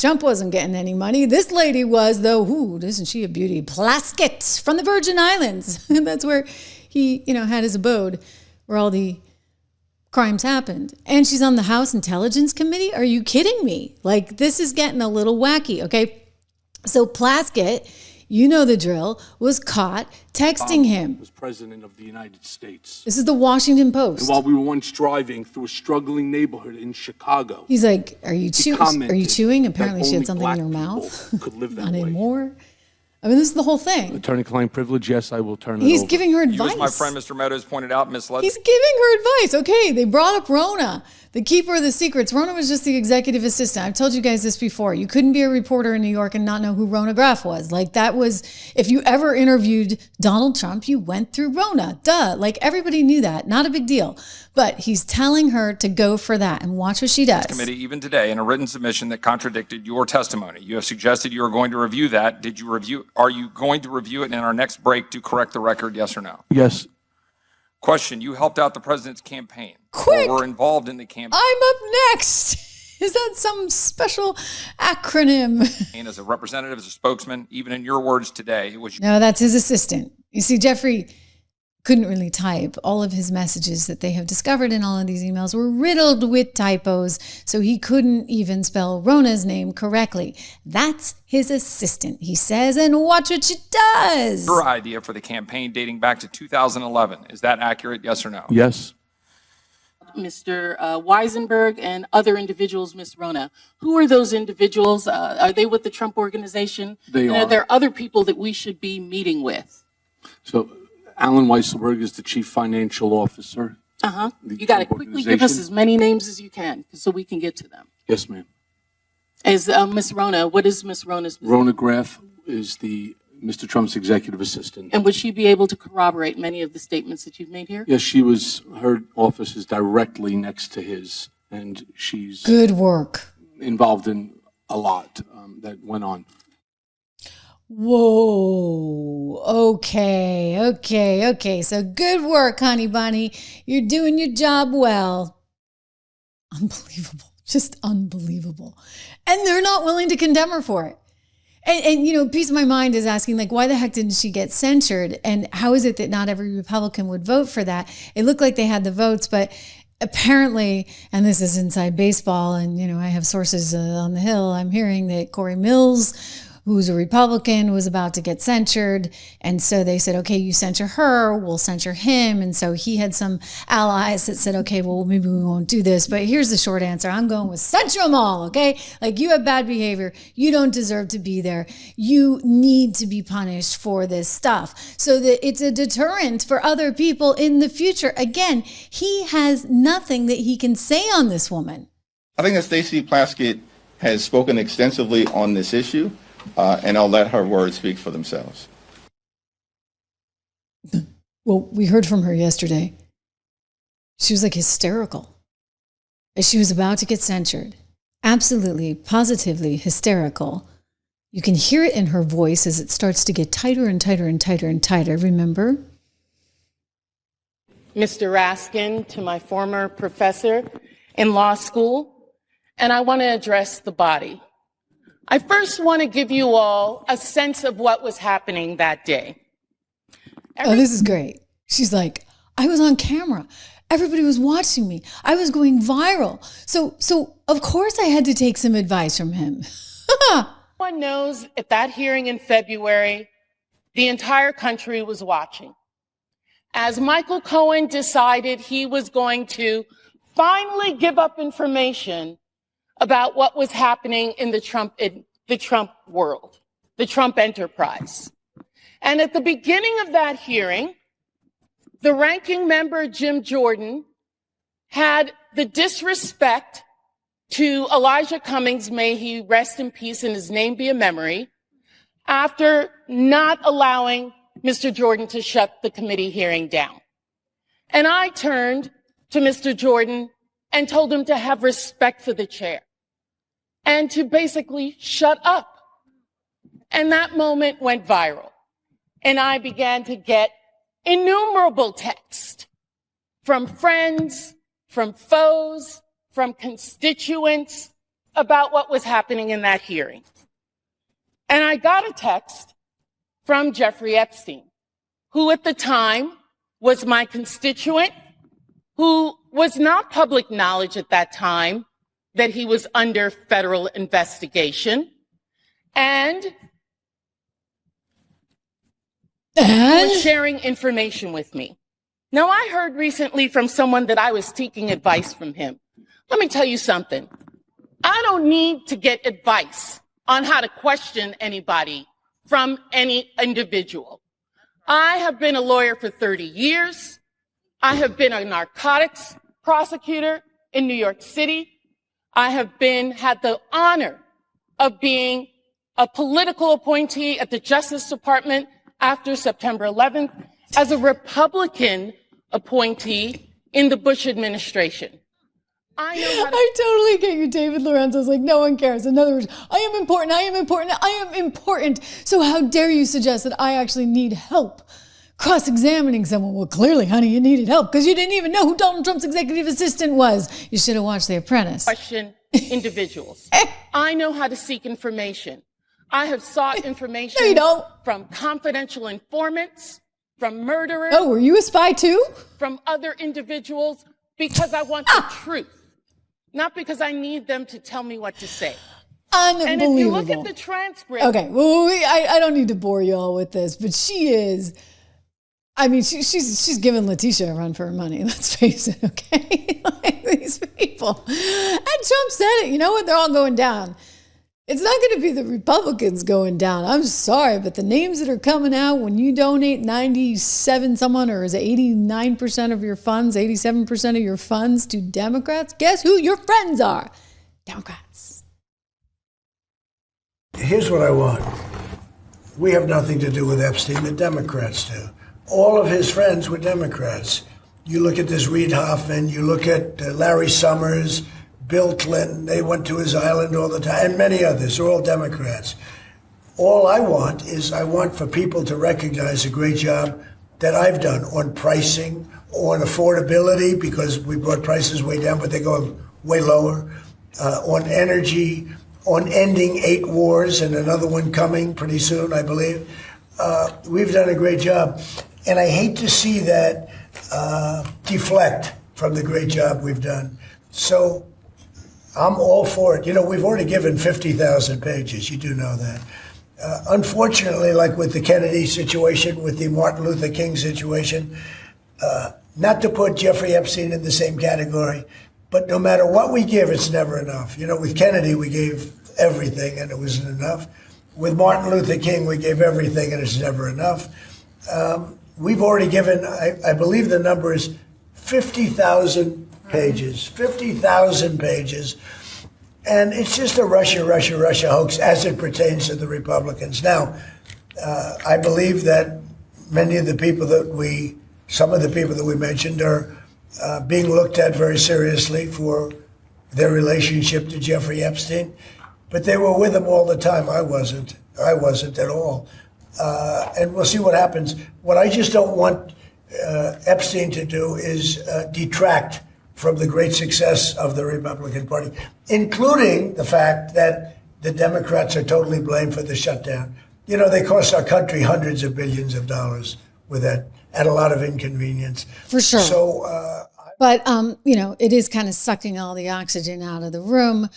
Trump wasn't getting any money. This lady was, though. Ooh, isn't she a beauty? Plaskett from the Virgin Islands. That's where he, had his abode, where all the crimes happened. And she's on the House Intelligence Committee. Are you kidding me? Like, this is getting a little wacky, okay? So Plaskett, you know the drill, was caught texting him. Was president of the United States. This is the Washington Post. And while we were once driving through a struggling neighborhood in Chicago, he's like, "Are you chewing?" Apparently, she had something in her mouth. Could live that Not way. anymore. I mean, this is the whole thing. Attorney-client privilege. Yes, I will turn it He's over. giving her advice. You, as my friend Mr. Meadows pointed out, misled. He's giving her advice. Okay, they brought up Rona, the keeper of the secrets. Rona was just the executive assistant. I've told you guys this before. You couldn't be a reporter in New York and not know who Rona Graff was. Like, that was, if you ever interviewed Donald Trump, you went through Rona. Duh. Like, everybody knew that. Not a big deal. But he's telling her to go for that, and watch what she does. Committee, even today, in a written submission that contradicted your testimony, you have suggested you are going to review that. Did you review? Are you going to review it in our next break to correct the record? Yes or no? Yes. Question: you helped out the president's campaign. Quick! Or were involved in the campaign. I'm up next. Is that some special acronym? And as a representative, as a spokesman, even in your words today, it was. No, that's his assistant. You see, Jeffrey couldn't really type. All of his messages that they have discovered in all of these emails were riddled with typos, so he couldn't even spell Rona's name correctly. That's his assistant, he says, and watch what she does. Your idea for the campaign dating back to 2011. Is that accurate? Yes or no? Yes. Mr. Weisenberg and other individuals, Ms. Rona. Who are those individuals? Are they with the Trump organization? They and are. Are there other people that we should be meeting with? So, Alan Weisselberg is the chief financial officer. You got to quickly give us as many names as you can so we can get to them. Yes, ma'am. As Ms. Rona, what is Ms. Rona's position? Rona Graff is Mr. Trump's executive assistant. And would she be able to corroborate many of the statements that you've made here? Yes, her office is directly next to his, and she's Good work. involved in a lot that went on. Whoa. Okay. So good work, honey bunny. You're doing your job well. Unbelievable. Just unbelievable. And they're not willing to condemn her for it. And piece of my mind is asking, like, why the heck didn't she get censured? And how is it that not every Republican would vote for that? It looked like they had the votes, but apparently, and this is inside baseball, and, I have sources on the Hill, I'm hearing that Corey Mills, who's a Republican, was about to get censured. And so they said, okay, you censure her, we'll censure him. And so he had some allies that said, okay, well, maybe we won't do this. But here's the short answer. I'm going with censure them all, okay? Like, you have bad behavior. You don't deserve to be there. You need to be punished for this stuff so that it's a deterrent for other people in the future. Again, he has nothing that he can say on this woman. I think that Stacey Plaskett has spoken extensively on this issue. And I'll let her words speak for themselves. Well, we heard from her yesterday. She was like hysterical as she was about to get censured. Absolutely, positively hysterical. You can hear it in her voice as it starts to get tighter and tighter and tighter and tighter. Remember? Mr. Raskin, to my former professor in law school, and I want to address the body. I first want to give you all a sense of what was happening that day. This is great. She's like, I was on camera. Everybody was watching me. I was going viral. So of course I had to take some advice from him. Everyone knows at that hearing in February, the entire country was watching. As Michael Cohen decided he was going to finally give up information about what was happening in the Trump world, the Trump enterprise. And at the beginning of that hearing, the ranking member, Jim Jordan, had the disrespect to Elijah Cummings, may he rest in peace and his name be a memory, after not allowing Mr. Jordan to shut the committee hearing down. And I turned to Mr. Jordan and told him to have respect for the chair and to basically shut up. And that moment went viral. And I began to get innumerable texts from friends, from foes, from constituents, about what was happening in that hearing. And I got a text from Jeffrey Epstein, who at the time was my constituent, who was not public knowledge at that time that he was under federal investigation, and was sharing information with me. Now, I heard recently from someone that I was seeking advice from him. Let me tell you something. I don't need to get advice on how to question anybody from any individual. I have been a lawyer for 30 years. I have been a narcotics prosecutor in New York City. I have had the honor of being a political appointee at the Justice Department after September 11th as a Republican appointee in the Bush administration. I totally get you, David Lorenzo's like, no one cares. In other words, I am important, I am important, I am important. So how dare you suggest that I actually need help cross-examining someone? Well, clearly, honey, you needed help because you didn't even know who Donald Trump's executive assistant was. You should have watched The Apprentice. Question individuals. I know how to seek information. I have sought information No, you don't. From confidential informants, from murderers. Oh, were you a spy too? From other individuals because I want the truth. Not because I need them to tell me what to say. Unbelievable. And if you look at the transcript. Okay, well, I don't need to bore you all with this, but she is, I mean, she's giving Letitia a run for her money. Let's face it, okay? Like, these people. And Trump said it. You know what? They're all going down. It's not going to be the Republicans going down. I'm sorry, but the names that are coming out when you donate 97 someone, or is it 89% of your funds, 87% of your funds to Democrats, guess who your friends are? Democrats. Here's what I want. We have nothing to do with Epstein. The Democrats do. All of his friends were Democrats. You look at this Reid Hoffman, you look at Larry Summers, Bill Clinton, they went to his island all the time, and many others, they're all Democrats. All I want is for people to recognize the great job that I've done on pricing, on affordability, because we brought prices way down, but they're going way lower, on energy, on ending 8 wars and another one coming pretty soon, I believe. We've done a great job. And I hate to see that deflect from the great job we've done. So I'm all for it. You know, we've already given 50,000 pages. You do know that. Unfortunately, like with the Kennedy situation, with the Martin Luther King situation, not to put Jeffrey Epstein in the same category, but no matter what we give, it's never enough. You know, with Kennedy, we gave everything and it wasn't enough. With Martin Luther King, we gave everything and it's never enough. We've already given, I believe the number is 50,000 pages, 50,000 pages. And it's just a Russia hoax as it pertains to the Republicans. Now, I believe that many of the people some of the people that we mentioned are being looked at very seriously for their relationship to Jeffrey Epstein. But they were with him all the time. I wasn't at all. And we'll see what happens. What I just don't want Epstein to do is detract from the great success of the Republican Party, including the fact that the Democrats are totally blamed for the shutdown. You know, they cost our country hundreds of billions of dollars with that, at a lot of inconvenience. For sure. So, but, you know, it is kind of sucking all the oxygen out of the room.